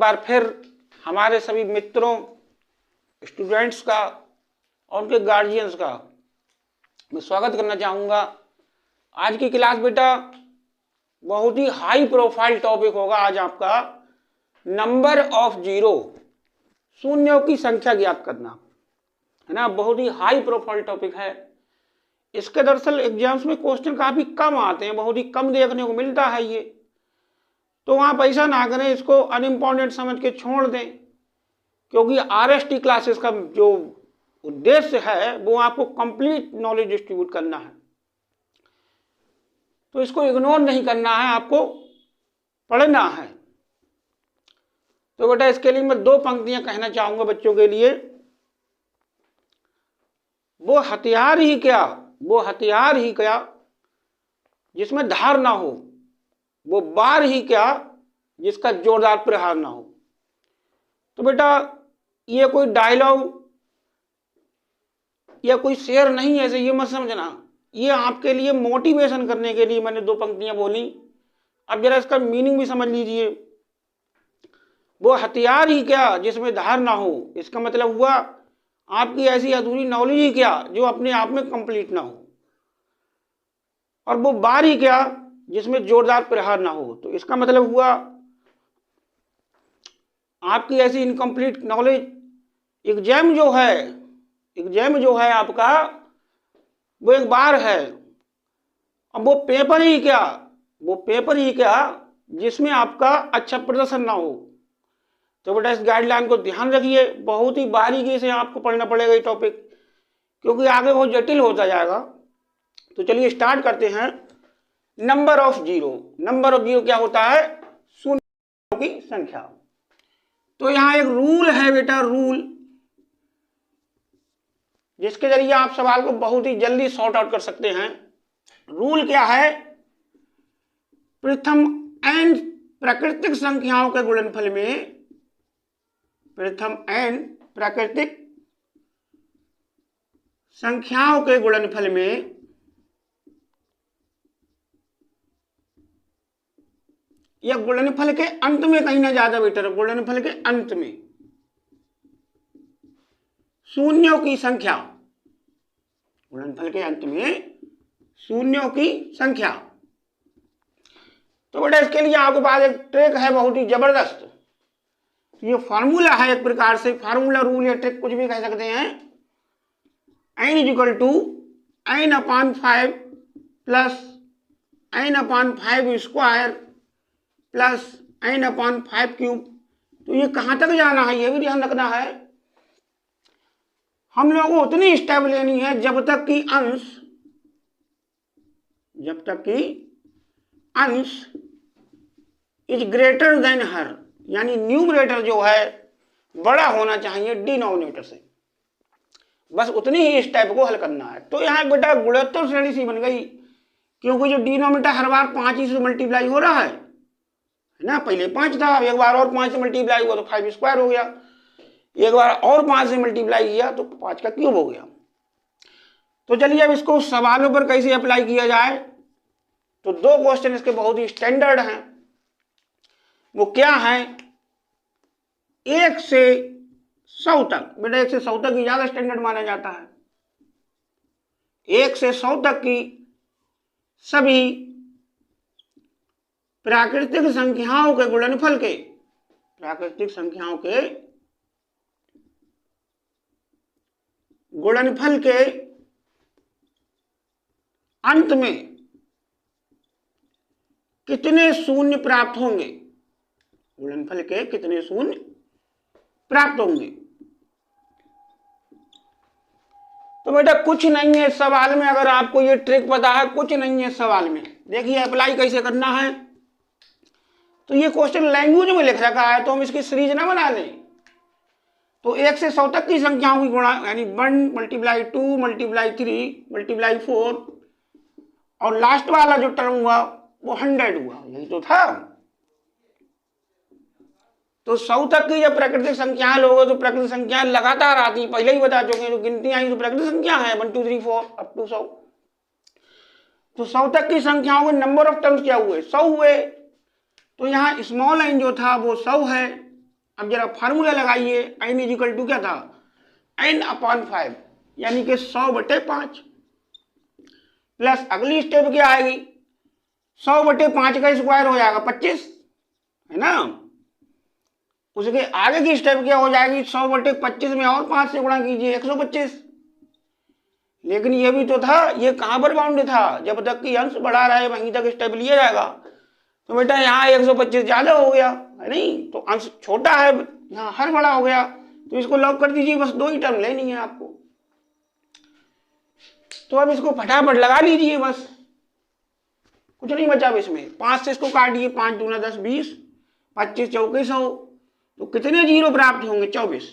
बार फिर हमारे सभी मित्रों, स्टूडेंट्स का और उनके गार्जियंस का मैं स्वागत करना चाहूँगा। आज की क्लास बेटा बहुत ही हाई प्रोफाइल टॉपिक होगा। आज आपका नंबर ऑफ जीरो, शून्यों की संख्या ज्ञात करना है ना। बहुत ही हाई प्रोफाइल टॉपिक है। इसके दरअसल एग्जाम्स में क्वेश्चन काफ़ी कम आते हैं, बहुत ही कम देखने को मिलता है ये। तो आप ऐसा ना करें, इसको अनइम्पॉर्टेंट समझ के छोड़ दें, क्योंकि आरएसटी क्लासेस का जो उद्देश्य है वो आपको कंप्लीट नॉलेज डिस्ट्रीब्यूट करना है। तो इसको इग्नोर नहीं करना है, आपको पढ़ना है। तो बेटा इसके लिए मैं 2 पंक्तियां कहना चाहूंगा बच्चों के लिए। वो हथियार ही क्या जिसमें धार ना हो, वो बार ही क्या जिसका जोरदार प्रहार ना हो। तो बेटा ये कोई डायलॉग या कोई शेर नहीं है, ऐसे ये मत समझना। ये आपके लिए मोटिवेशन करने के लिए मैंने 2 पंक्तियां बोली। अब जरा इसका मीनिंग भी समझ लीजिए। वो हथियार ही क्या जिसमें धार ना हो, इसका मतलब हुआ आपकी ऐसी अधूरी नॉलेज ही क्या जो अपने आप में कंप्लीट ना हो। और वो बार ही क्या जिसमें जोरदार प्रहार ना हो, तो इसका मतलब हुआ आपकी ऐसी इनकम्प्लीट नॉलेज। एग्जाम जो है आपका, वो एक बार है। अब वो पेपर ही क्या जिसमें आपका अच्छा प्रदर्शन ना हो। तो बेटा इस गाइडलाइन को ध्यान रखिए, बहुत ही बारीकी से आपको पढ़ना पड़ेगा ये टॉपिक, क्योंकि आगे बहुत जटिल होता जाएगा। तो चलिए स्टार्ट करते हैं। नंबर ऑफ जीरो क्या होता है? शून्यों की संख्या। तो यहां एक रूल है बेटा, रूल, जिसके जरिए आप सवाल को बहुत ही जल्दी सॉर्ट आउट कर सकते हैं। रूल क्या है? प्रथम n प्राकृतिक संख्याओं के गुणनफल में, प्रथम n प्राकृतिक संख्याओं के गुणनफल में या गुणनफल के अंत में, कहीं ना ज्यादा बेटर, गुणनफल के अंत में शून्यों की संख्या, गुणनफल के अंत में शून्यों की संख्या। तो बेटा इसके लिए आपके पास एक ट्रिक है बहुत ही जबरदस्त। ये फॉर्मूला है, एक प्रकार से फॉर्मूला, रूल या ट्रिक कुछ भी कह सकते हैं। n equal to n/5 plus n/5 square plus n/5 cube. तो ये कहां तक जाना है ये भी ध्यान रखना है। हम लोगों को उतनी स्टेप लेनी है जब तक कि अंश इज ग्रेटर देन हर, यानी न्यूमरेटर जो है बड़ा होना चाहिए डिनोमिनेटर से। बस उतनी ही स्टेप को हल करना है। तो यहाँ बेटा गुणोत्तर श्रेणी सी बन गई, क्योंकि जो डिनोमिनेटर हर बार 5 ही से मल्टीप्लाई हो रहा है ना। पहले 5 था, एक बार और 5 से मल्टीप्लाई हुआ तो 5 स्क्वायर हो गया, एक बार और 5 से मल्टीप्लाई किया तो 5 का क्यूब हो गया। तो चलिए अब इसको सवालों पर कैसे अप्लाई किया जाए। तो 2 क्वेश्चन इसके बहुत ही स्टैंडर्ड हैं। वो क्या है? 1 से 100 तक। बेटा 1 से 100 तक ही ज्यादा स्टैंडर्ड माना जाता है। 1 से 100 तक की सभी प्राकृतिक संख्याओं के गुणनफल के, प्राकृतिक संख्याओं के गुणनफल के अंत में कितने शून्य प्राप्त होंगे, गुणनफल के कितने शून्य प्राप्त होंगे। तो बेटा कुछ नहीं है सवाल में, अगर आपको ये ट्रिक पता है, कुछ नहीं है सवाल में। देखिए अप्लाई कैसे करना है। तो ये क्वेश्चन लैंग्वेज में लिख रखा है, तो हम इसकी सीरीज ना बना लें। तो 1 से 100 तक की संख्याओं की गुणा, यानी 1 × 2 × 3 × 4, और लास्ट वाला जो टर्म हुआ वो 100 हुआ, यही तो था। तो 100 तक की जब प्राकृतिक संख्याएं लोगे तो प्राकृतिक संख्याएं लगातार आती, पहले ही बता चुके हैं। जो गिनती आई तो प्राकृतिक संख्या है 1 2 3 4 अप टू 100। तो 100 तक की संख्याओं के नंबर ऑफ टर्म्स क्या हुए? 100 हुए। तो यहाँ स्मॉल n जो था वो 100 है, अब जरा फार्मूला लगाइए, n इजिकल टू क्या था, n/5 यानी कि 100/5 प्लस अगली स्टेप क्या आएगी, 100/5 का स्क्वायर हो जाएगा 25, है ना। उसके आगे की स्टेप क्या हो जाएगी, 100/25 में और 5 से गुणा कीजिए 125। लेकिन ये भी तो था, ये कहां पर बाउंड था, जब तक कि अंश बढ़ा रहा है वहीं तक स्टेप लिया जाएगा। तो बेटा यहाँ 125 ज्यादा हो गया है नहीं, तो अंश छोटा है, यहाँ हर बड़ा हो गया, तो इसको लॉक कर दीजिए, बस 2 ही टर्म लेनी है आपको। तो अब इसको फटाफट लगा लीजिए, बस कुछ नहीं बचा अब इसमें। 5 से इसको काटिए, 5 दूना 10 20, 25 चौके 100, तो कितने जीरो प्राप्त होंगे, 24।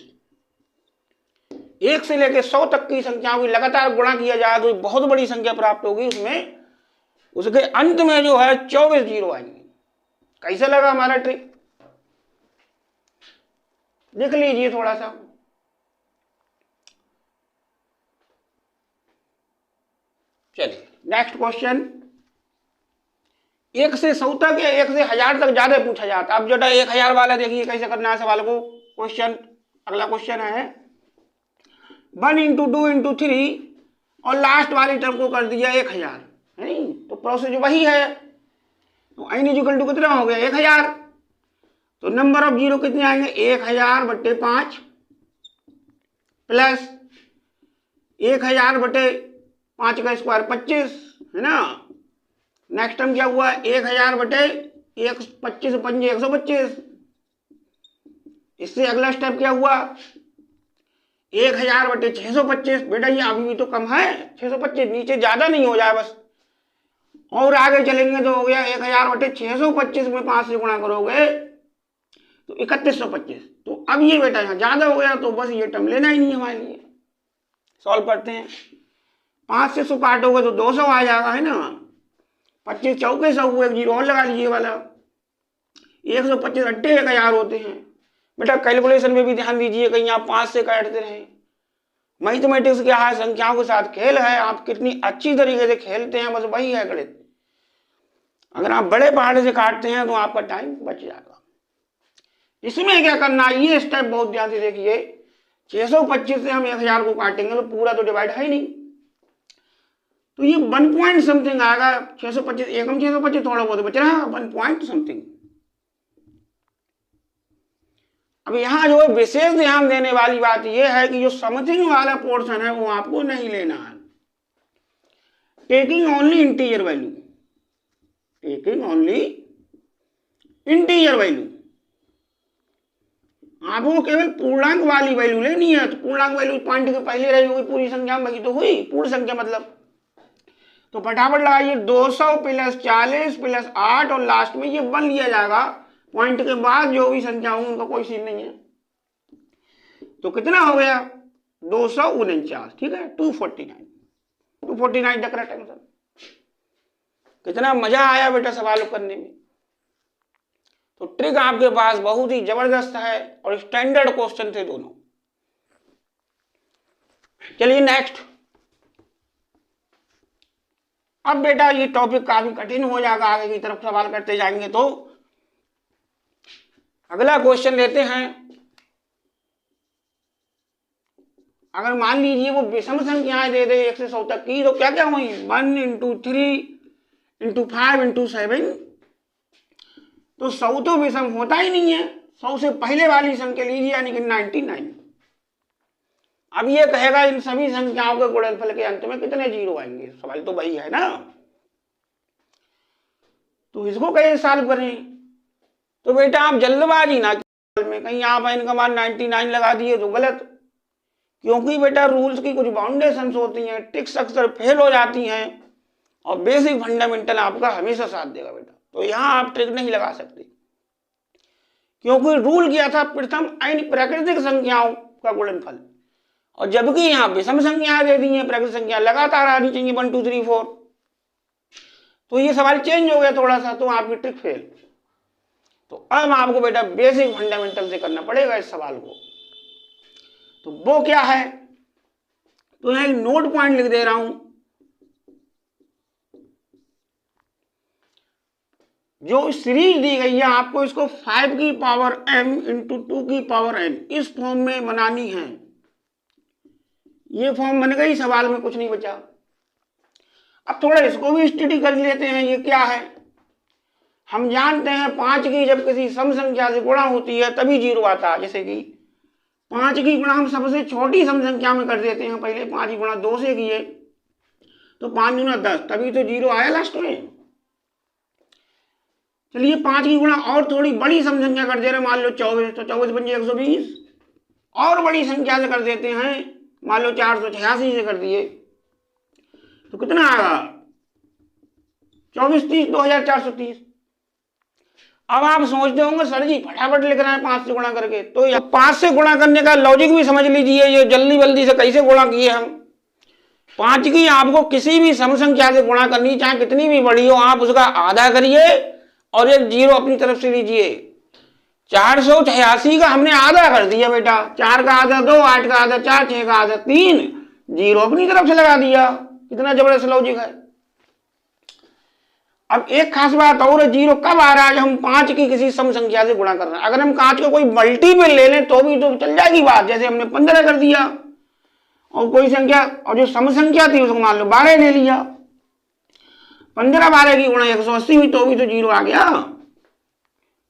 1 से लेकर 100 तक की संख्याओं की लगातार गुणा किया जाए तो बहुत बड़ी संख्या प्राप्त होगी, उसमें उसके अंत में जो है 24 जीरो आएंगे। कैसे लगा हमारा ट्रिक, देख लीजिए थोड़ा सा। चलिए नेक्स्ट क्वेश्चन। 1 से 100 तक या 1 से 1000 तक ज्यादा पूछा जाता है। अब जो 1000 वाला देखिए कैसे करना है सवाल को। क्वेश्चन, अगला क्वेश्चन है 1 × 2 × 3 और लास्ट वाली टर्म को कर दिया 1000, है नहीं, तो प्रोसेस वही है। तो n इक्वल टू कितना हो गया, 1000। तो नंबर ऑफ जीरो कितने आएंगे, 1000/5 प्लस 1000/5 का स्क्वायर 25, है ना। नेक्स्ट टर्म क्या हुआ, 1000/25 पंजे 125। इससे अगला स्टेप क्या हुआ, 1000/625। बेटा ये अभी भी तो कम है, 625 नीचे ज्यादा नहीं हो जाए बस, और आगे चलेंगे तो हो गया 1000/625 में 5 से गुणा करोगे तो 3125। तो अब ये बेटा यहाँ ज्यादा हो गया, तो बस ये टर्म लेना ही नहीं हमारे लिए। सॉल्व करते हैं, 5 से 100 काटोगे तो 200 आ जाएगा, है ना। 25 चौके 100 हुए, एक जीरो और लगा लीजिए वाला। 125 अट्ठे 1000 होते हैं। बेटा कैलकुलेशन में भी ध्यान दीजिए, कहीं आप 5 से काटते रहें। मैथमेटिक्स क्या है, संख्याओं के साथ खेल है। आप कितनी अच्छी तरीके से खेलते हैं, बस वही है गणित। अगर आप बड़े पहाड़ से काटते हैं तो आपका टाइम बच जाएगा। इसमें क्या करना है, ये स्टेप बहुत ध्यान से देखिए। 625 से हम 1000 को काटेंगे तो पूरा तो डिवाइड है ही नहीं, तो ये 1 पॉइंट समथिंग आएगा। 625 एकम 625 थोड़ा बहुत बच रहा है, 1 पॉइंट समथिंग। अब यहाँ जो विशेष ध्यान देने वाली बात यह है कि जो समथिंग वाला पोर्शन है वो आपको नहीं लेना है। Taking only integer value, taking only integer value. आपको केवल पूर्णांक वाली वैल्यू लेनी है। तो पूर्णांक वैल्यू पॉइंट के पहले रही होगी पूरी संख्या में, वही तो हुई पूर्ण संख्या मतलब। तो फटाफट लगाइए, 200 + 40 + 8 और लास्ट में ये 1 लिया जाएगा। पॉइंट के बाद जो भी संख्या होंगी उनका कोई सीन नहीं है। तो कितना हो गया, 249, ठीक है, 249 द करेक्ट आंसर। कितना मजा आया बेटा सवाल करने में। तो ट्रिक आपके पास बहुत ही जबरदस्त है और स्टैंडर्ड क्वेश्चन थे दोनों। चलिए नेक्स्ट। अब बेटा ये टॉपिक काफी कठिन हो जाएगा, आगे की तरफ सवाल करते जाएंगे। तो अगला क्वेश्चन लेते हैं। अगर मान लीजिए वो विषम संख्याएं दे दे 1 से 100 तक की, तो क्या क्या हुई, 1 × 3 × 5 × 7। तो 100 तो विषम होता ही नहीं है। 100 से पहले वाली संख्या लीजिए, यानी कि 99। अब ये कहेगा इन सभी संख्याओं के गुणनफल के अंत में कितने जीरो आएंगे, सवाल तो वही है ना। तो इसको कैसे सॉल्व करें। तो बेटा आप जल्दबाजी ना में कहीं आप n का मान 99 लगा दिए तो गलत, क्योंकि बेटा रूल्स की कुछ बाउंडेशंस होती हैं, ट्रिक्स अक्सर फेल हो जाती हैं और बेसिक फंडामेंटल आपका हमेशा साथ देगा बेटा। तो यहां आप ट्रिक नहीं लगा सकते, क्योंकि रूल क्या था, प्रथम n प्राकृतिक संख्याओं का गुणनफल, और जबकि यहाँ विषम संख्याएं दे दी हैं, प्राकृतिक संख्या लगातार आनी चाहिए 1 2 3 4। तो ये सवाल चेंज हो गया थोड़ा सा, तो आपकी ट्रिक फेल। तो अब आपको बेटा बेसिक फंडामेंटल से करना पड़ेगा इस सवाल को। तो वो क्या है, तो यहां एक नोट पॉइंट लिख दे रहा हूं। जो सीरीज दी गई है आपको इसको 5 की पावर m इंटू 2 की पावर n इस फॉर्म में बनानी है। ये फॉर्म बन गई, सवाल में कुछ नहीं बचा। अब थोड़ा इसको भी स्टडी कर लेते हैं, ये क्या है। हम जानते हैं 5 की जब किसी सम संख्या से गुणा होती है तभी 0 आता है। जैसे कि 5 की गुणा हम सबसे छोटी सम संख्या में कर देते हैं, पहले 5 की गुणा 2 से किए तो 5 दूना 10, तभी तो 0 आया लास्ट में। चलिए 5 की गुणा और थोड़ी बड़ी सम संख्या कर दे रहे, मान लो 24, तो 24 बन जाए 120। और बड़ी संख्या से कर देते हैं, मान लो 486 से कर दिए तो कितना आएगा 24 30 2430। अब आप सोचते होंगे सर जी फटाफट लिख रहे हैं 5 से गुणा करके, तो 5 से गुणा करने का लॉजिक भी समझ लीजिए। ये जल्दी जल्दी से कैसे गुणा किए हम। 5 की आपको किसी भी सम संख्या से गुणा करनी, चाहे कितनी भी बड़ी हो, आप उसका आधा करिए और एक 0 अपनी तरफ से लीजिए। 486 का हमने आधा कर दिया बेटा, 4 का आधा 2, 8 का आधा 4, 6 का आधा 3, 0 अपनी तरफ से लगा दिया। कितना जबरदस्त लॉजिक है। अब एक खास बात और, 0 कब आ रहा है, जब हम 5 की किसी सम संख्या से गुणा कर रहे हैं। अगर हम 5 को कोई मल्टीपल ले लें तो भी तो चल जाएगी बात। जैसे हमने 15 कर दिया और कोई संख्या, और जो सम संख्या थी उसको मान लो 12 ले लिया, 15 12 की गुणा 180 हुई तो भी तो 0 आ गया।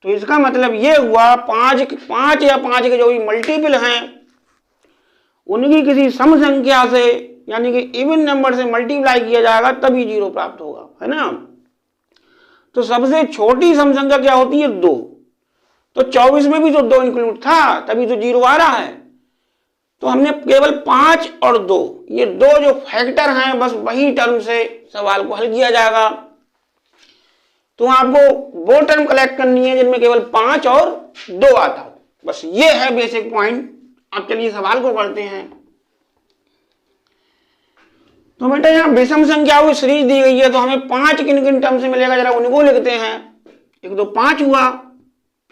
तो इसका मतलब ये हुआ 5 या 5 के जो भी मल्टीपल हैं उनकी किसी सम संख्या से यानी कि इवन नंबर से मल्टीप्लाई किया जाएगा तभी 0 प्राप्त होगा, है ना। तो सबसे छोटी सम संख्या क्या होती है 2, तो 24 में भी तो 2 इंक्लूड था तभी तो 0 आ रहा है। तो हमने केवल 5 और 2 ये 2 जो फैक्टर हैं बस वही टर्म से सवाल को हल किया जाएगा। तो आपको वो टर्म कलेक्ट करनी है जिनमें केवल 5 और 2 आता हो, बस ये है बेसिक पॉइंट। अब चलिए सवाल को करते हैं। तो बेटा यहाँ विषम संख्याओं की सीरीज दी गई है, तो हमें 5 किन किन टर्म से मिलेगा जरा उनको लिखते हैं। एक तो 5 हुआ,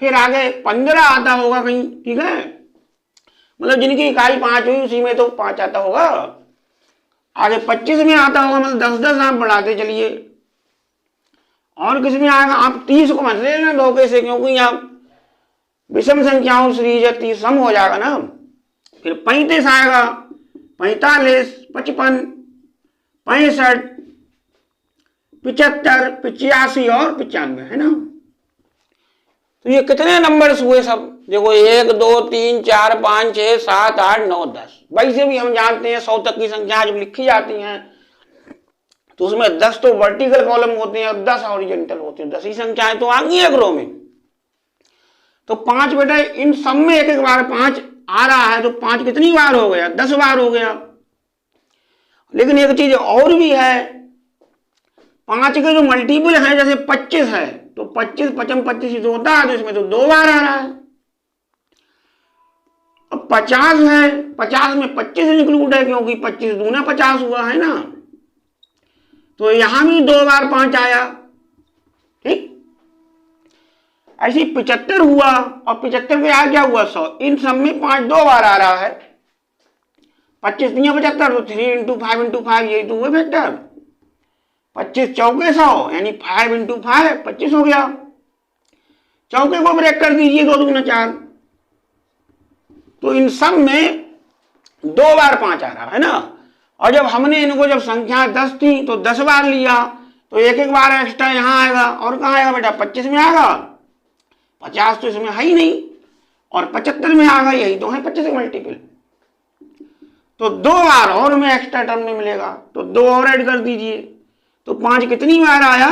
फिर आगे 15 आता होगा कहीं, ठीक है, मतलब जिनकी इकाई 5 हुई उसी में तो 5 आता होगा। आगे 25 में आता होगा, मतलब 10 आप बढ़ाते चलिए। और किस में आएगा, आप 30 को मत लेना धोखे से, क्योंकि आप विषम संख्याओं सीरीज है 30 सम हो जाएगा ना। फिर 35 आएगा, 45, 55, 65, 75, 85 और 95, है ना। तो ये कितने नंबर्स हुए सब, देखो 1 2 3 4 5 6 7 8 9 10। वैसे भी हम जानते हैं 100 तक की संख्या जब लिखी जाती हैं तो उसमें 10 तो वर्टिकल कॉलम होते हैं और 10 हॉरिजॉन्टल होते हैं। 10 ही संख्याएं तो आ गई है रो में। तो 5 बेटा इन सब में एक एक बार 5 आ रहा है, तो 5 कितनी बार हो गया, 10 बार हो गया। लेकिन एक चीज और भी है, 5 के जो मल्टीपल है जैसे 25 है, तो 25 55 25 तो होता है, तो इसमें तो 2 बार आ रहा है। अब 50 है, 50 में 25 इंक्लूड है क्योंकि 25 दूना 50 हुआ, है ना। तो यहां भी 2 बार 5 आया, ठीक। ऐसे 75 हुआ और 75 के आगे क्या हुआ 100, इन सब में 5 2 बार आ रहा है। 25 3 75, तो 3 इंटू 5 इंटू 5 यही तो हुए फैक्टर। 25 चौके 100 यानी 5 इंटू 5 25 हो गया। चौके को ब्रेक कर दीजिए, 2 दूना 4। तो इन सब में 2 बार 5 आ रहा है ना। और जब हमने इनको जब संख्या 10 थी तो 10 बार लिया, तो एक एक बार एक्स्ट्रा यहां आएगा। और कहां आएगा बेटा 25 में आएगा, 50 तो इसमें है ही नहीं, और 75 में आएगा, यही तो है 25 के मल्टीपल। तो 2 बार और में एक्स्ट्रा टर्म में मिलेगा, तो 2 और ऐड कर दीजिए। तो 5 कितनी बार आया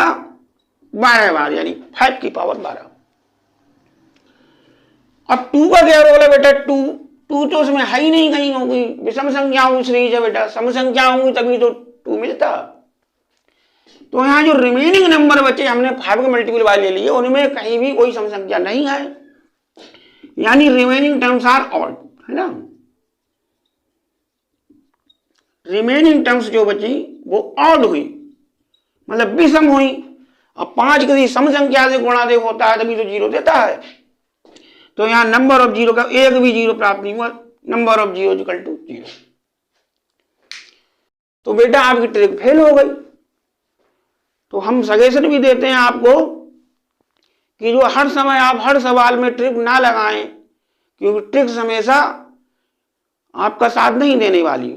12 बार, यानी 5 की पावर 12। अब 2 का क्या रोल है बेटा, 2 तो उसमें है ही नहीं कहीं, होगी विषम संख्याओं सीरीज है बेटा, सम संख्या होंगी तभी तो 2 मिलता। तो यहाँ जो रिमेनिंग नंबर बचे हमने 5 के मल्टीपल वाले लिए, उनमें कहीं भी कोई सम संख्या नहीं है, यानी रिमेनिंग टर्म्स आर ऑड, है ना। रिमेनिंग टर्म्स जो बची वो ऑड हुई, मतलब विषम हुई। अब 5 किसी सम संख्या से गुणा दे होता है तभी तो 0 देता है। तो यहां नंबर ऑफ 0 का एक भी 0 प्राप्त नहीं हुआ, नंबर ऑफ 0 इक्वल टू 0। तो बेटा आपकी ट्रिक फेल हो गई। तो हम सजेशन भी देते हैं आपको कि जो हर समय आप हर सवाल में ट्रिक ना लगाएं, क्योंकि ट्रिक्स हमेशा आपका साथ नहीं देने वाली।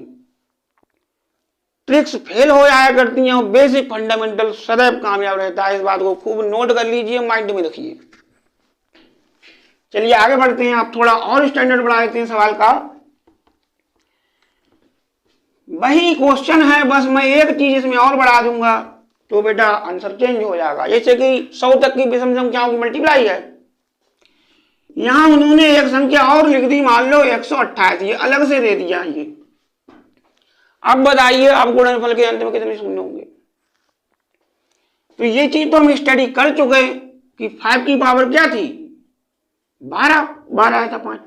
ट्रिक्स फेल हो जाया करती हैं और बेसिक फंडामेंटल सदैव कामयाब रहता है। इस बात को खूब नोट कर लीजिए, माइंड में रखिए। चलिए आगे बढ़ते हैं। आप थोड़ा और स्टैंडर्ड बढ़ा देते हैं सवाल का। वही क्वेश्चन है, बस मैं एक चीज इसमें और बढ़ा दूंगा तो बेटा आंसर चेंज हो जाएगा। जैसे कि 100 तक की विषम संख्याओं की मल्टीप्लाई है, यहां उन्होंने एक संख्या और लिख दी, मान लो 128, ये अलग से दे दिया ये। अब बताइए आप गुणनफल के अंत में कितने शून्य होंगे। तो ये चीज तो हम स्टडी कर चुके कि 5 की पावर क्या थी, 12 आया था 5।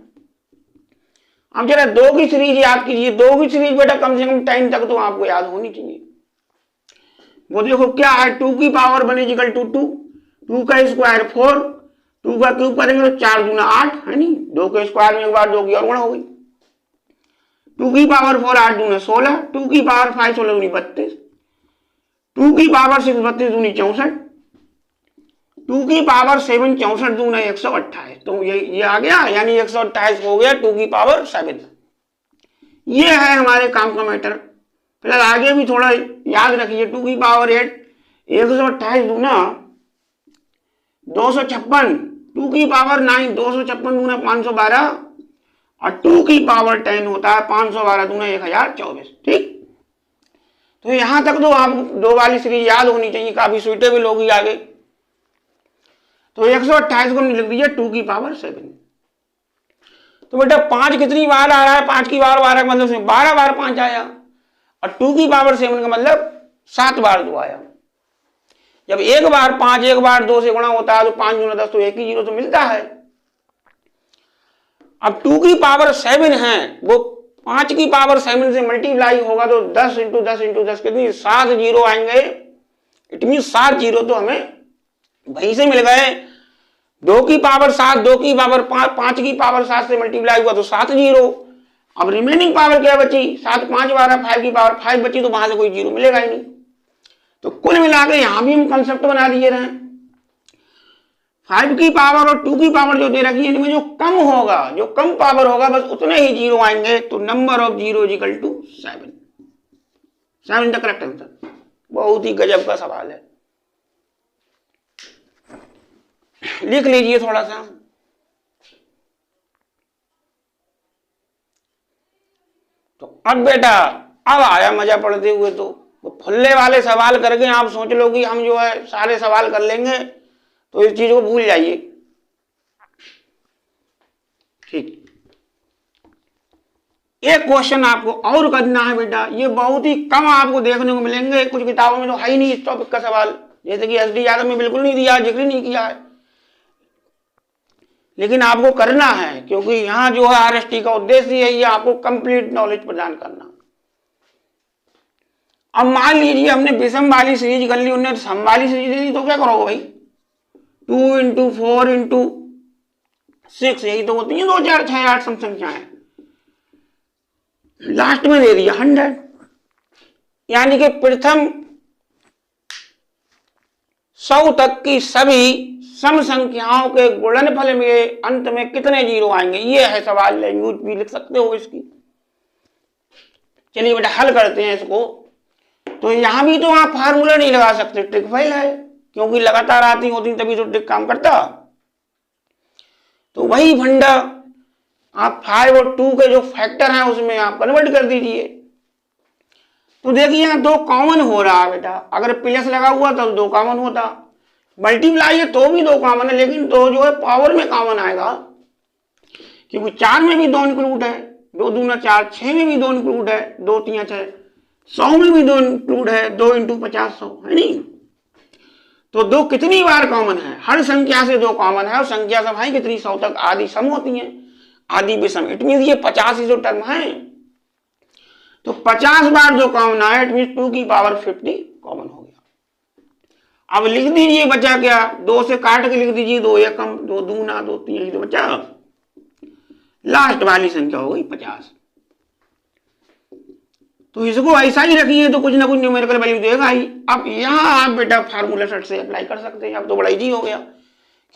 अब जरा 2 की सीरीज याद कीजिए। 2 की सीरीज बेटा कम से कम 10 तक तो आपको याद होनी चाहिए। वो देखो क्या है, 2 की पावर 1 इक्वल टू 2, 2 का स्क्वायर 4, 2 का क्यूब करेंगे तो 4 दूना 8 है नहीं, 2 के स्क्वायर में एक बार 2 की और गुणा हो गई। 2 की पावर 4 8 दूना 16, 2 की पावर 5 16 दूनी 32, 2 की पावर 6 32 दूनी 64, 2 की पावर 7 64 दूना 128। तो ये आ गया, यानी 128 हो गया 2 की पावर 7। ये है हमारे काम का मैटर। फिलहाल आगे भी थोड़ा याद रखिए। 2 की पावर 8 128 दूना 256, 2 की पावर 9 256 दूना 512, और 2 की पावर 10 होता है 512 दूना 1024। ठीक, तो यहां तक तो आप 2 वाली सीरीज याद होनी चाहिए, काफी सुइटेबल होगी आगे। तो 128 को हमने लिख दिया 2 की पावर 7। तो बेटा 5 कितनी बार आ रहा है, 5 की पावर 12 का मतलब 12 बार 5 आया, और 2 की पावर 7 का मतलब 7 बार 2 आया। जब एक बार 5 एक बार 2 से गुणा होता है तो 5 दूना 10, तो एक ही जीरो तो मिलता है। अब 2 की पावर 7 है, वो 5 की पावर 7 से मल्टीप्लाई होगा तो 10 इंटू 10 इंटू 10 कितनी 7 जीरो आएंगे। इट मीन 7 जीरो तो हमें वहीं से मिल गए। 2 की पावर 7, 2 की पावर 5 की पावर 7 से मल्टीप्लाई हुआ तो 7 जीरो। अब रिमेनिंग पावर क्या बची, 7 5 12 5 की पावर 5 बची, तो वहां से कोई जीरो मिलेगा ही नहीं। तो कुल मिलाकर यहां भी हम कंसेप्ट बना दिए रहे। 5 की पावर और 2 की पावर जो दे रखी है, इनमें जो कम होगा, जो कम पावर होगा, बस उतने ही जीरो आएंगे। तो number of zero equal to 7। 7 the correct answer. बहुत ही गजब का सवाल है, लिख लीजिए थोड़ा सा। तो अब बेटा अब आया मजा पढ़ते हुए। तो फुल्ले वाले सवाल करके आप सोच लो कि हम जो है सारे सवाल कर लेंगे, तो इस चीज को भूल जाइए। ठीक, एक क्वेश्चन आपको और करना है बेटा, ये बहुत ही कम आपको देखने को मिलेंगे, कुछ किताबों में तो है ही नहीं इस टॉपिक का सवाल। जैसे कि एसडी यादव में बिल्कुल नहीं दिया, जिक्र नहीं किया है, लेकिन आपको करना है, क्योंकि यहां जो है आरएसटी का उद्देश्य है ये आपको कंप्लीट नॉलेज प्रदान करना। अब मान लीजिए हमने विषम वाली सीरीज कर ली, उन्होंने सम वाली सीरीज दे दी, तो क्या करोगे भाई, 2 इंटू 4 इंटू 6, यही तो होती है 2 4 6 8 सम संख्याएं। लास्ट में दे दिया 100, यानी कि प्रथम 100 तक की सभी सम संख्याओं के गुणनफल में अंत में कितने जीरो आएंगे, ये है सवाल। लैंग्वेज भी लिख सकते हो इसकी। चलिए बेटा हल करते हैं इसको। तो यहां भी तो आप फार्मूला नहीं लगा सकते, ट्रिक फेल है, क्योंकि लगातार आती होती तभी तो ट्रिक काम करता। तो वही फंडा आप 5 और 2 के जो फैक्टर हैं उसमें आप कन्वर्ट कर दीजिए। तो देखिए यहां 2 कॉमन हो रहा है बेटा, अगर प्लस लगा हुआ तब 2 कॉमन होता, मल्टीप्लाई है तो भी 2 कॉमन है, लेकिन 2 जो है पावर में कॉमन आएगा, क्योंकि 4 में भी 2 इंक्लूड है, 2 दूना 4, 6 में भी 2 इंक्लूड है, 2 3 6, 100 में भी 2 इंक्लूड है, 2 इंटू 50 100 है नहीं। तो 2 कितनी बार कॉमन है, हर संख्या से 2 कॉमन है, और संख्या सब है कितनी 100 तक आदि सम होती है, आदि विषम। इट मीन ये 50 ही जो टर्म है, तो 50 बार जो कॉमन आया, इट मीन 2 की पावर 50 कॉमन हो गया। अब लिख दीजिए बचा क्या, 2 से काट के लिख दीजिए, 2 एकम 2 दूना 2 3 तो बचा, लास्ट वाली संख्या हो गई 50। तो इसको ऐसा ही रखिए तो कुछ ना कुछ न्यूमेरिकल वैल्यू देगा ही। अब यहां आप बेटा फार्मूला सेट से अप्लाई कर सकते हैं। अब तो बड़ा इजी हो गया,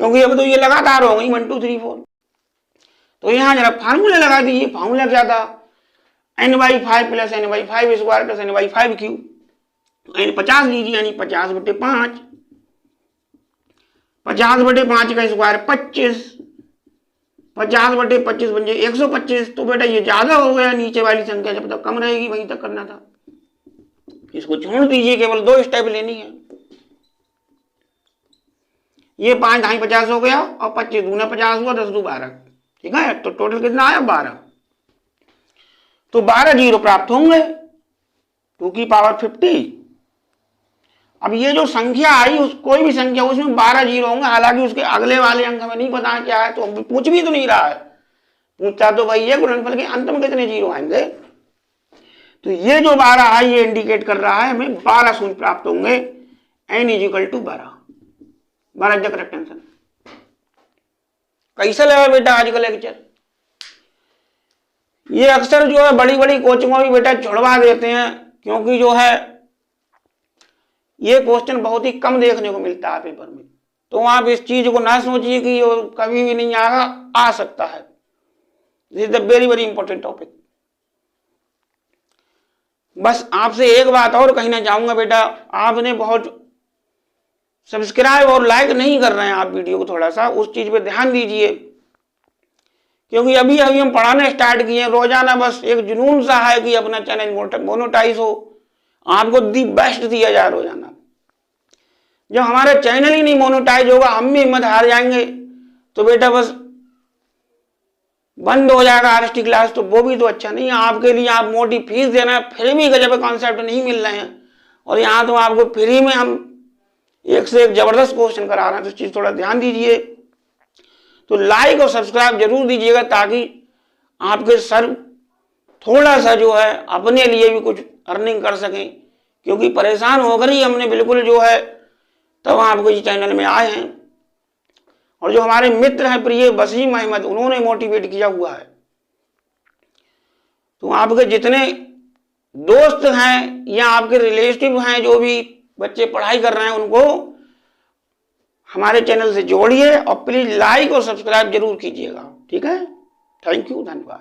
क्योंकि अब तो ये लगातार हो गई 1 2 3 4। तो यहाँ जरा फार्मूला लगा दीजिए। फार्मूला क्या था, n/5 plus n/5 square plus n/5 cube. n 50 लीजिए, यानी 50/5, 50/5 का स्क्वायर 25, 50/25 बन जाए 125। तो बेटा ये ज्यादा हो गया, नीचे वाली संख्या जब तक कम रहेगी वहीं तक करना था। इसको छोड़ दीजिए, केवल 2 स्टेप लेनी है। ये 5 ढाई 50 हो गया और 25 दूना 50 हुआ, 10 दू 12। ठीक है, तो टोटल कितना आया 12। तो 12 जीरो प्राप्त होंगे, 2 की पावर 50। अब ये जो संख्या आई, उस कोई भी संख्या उसमें 12 जीरो होंगे। हालांकि उसके अगले वाले अंक हमें नहीं पता क्या है, तो पूछ भी तो नहीं रहा है। पूछता तो भाई ये गुणनफल के अंत में कितने जीरो आएंगे। तो ये जो 12 है ये इंडिकेट कर रहा है हमें 12 शून्य प्राप्त होंगे। n = 12। 12 the correct answer. कैसा लगा बेटा आज का लेक्चर? ये अक्सर जो है बड़ी बड़ी कोचिंगों में बेटा छुड़वा देते हैं, क्योंकि जो है ये क्वेश्चन बहुत ही कम देखने को मिलता है पेपर में। तो आप इस चीज को ना सोचिए कि ये कभी भी नहीं आएगा, आ सकता है। This is the very very important topic. बस आपसे एक बात और कहना चाहूंगा बेटा, आपने बहुत सब्सक्राइब और लाइक नहीं कर रहे हैं आप वीडियो को, थोड़ा सा उस चीज पे ध्यान दीजिए। क्योंकि अभी अभी हम पढ़ाने स्टार्ट किए हैं, रोजाना बस एक जुनून सा है कि अपना चैनल मोनेटाइज हो, आपको दी बेस्ट दिया जाए रोजाना। जब हमारा चैनल ही नहीं मोनेटाइज होगा, हम भी हिम्मत हार जाएंगे, तो बेटा बस बंद हो जाएगा आरएसटी क्लास, तो वो भी तो अच्छा नहीं है आपके लिए। आप मोटी फीस देना, फिर भी गजब कॉन्सेप्ट नहीं मिल रहे हैं, और यहाँ तो आपको फ्री में हम एक से एक जबरदस्त क्वेश्चन करा रहे हैं। तो इस चीज थोड़ा ध्यान दीजिए। तो लाइक और सब्सक्राइब जरूर दीजिएगा, ताकि आपके सर थोड़ा सा जो है अपने लिए भी कुछ अर्निंग कर सकें। क्योंकि परेशान होकर ही हमने बिल्कुल जो है तब आपको इस चैनल में आए हैं। और जो हमारे मित्र हैं प्रिय वसीम अहमद, उन्होंने मोटिवेट किया हुआ है। तो आपके जितने दोस्त हैं या आपके रिलेटिव हैं, जो भी बच्चे पढ़ाई कर रहे हैं, उनको हमारे चैनल से जोड़िए और प्लीज लाइक और सब्सक्राइब जरूर कीजिएगा। ठीक है, थैंक यू, धन्यवाद।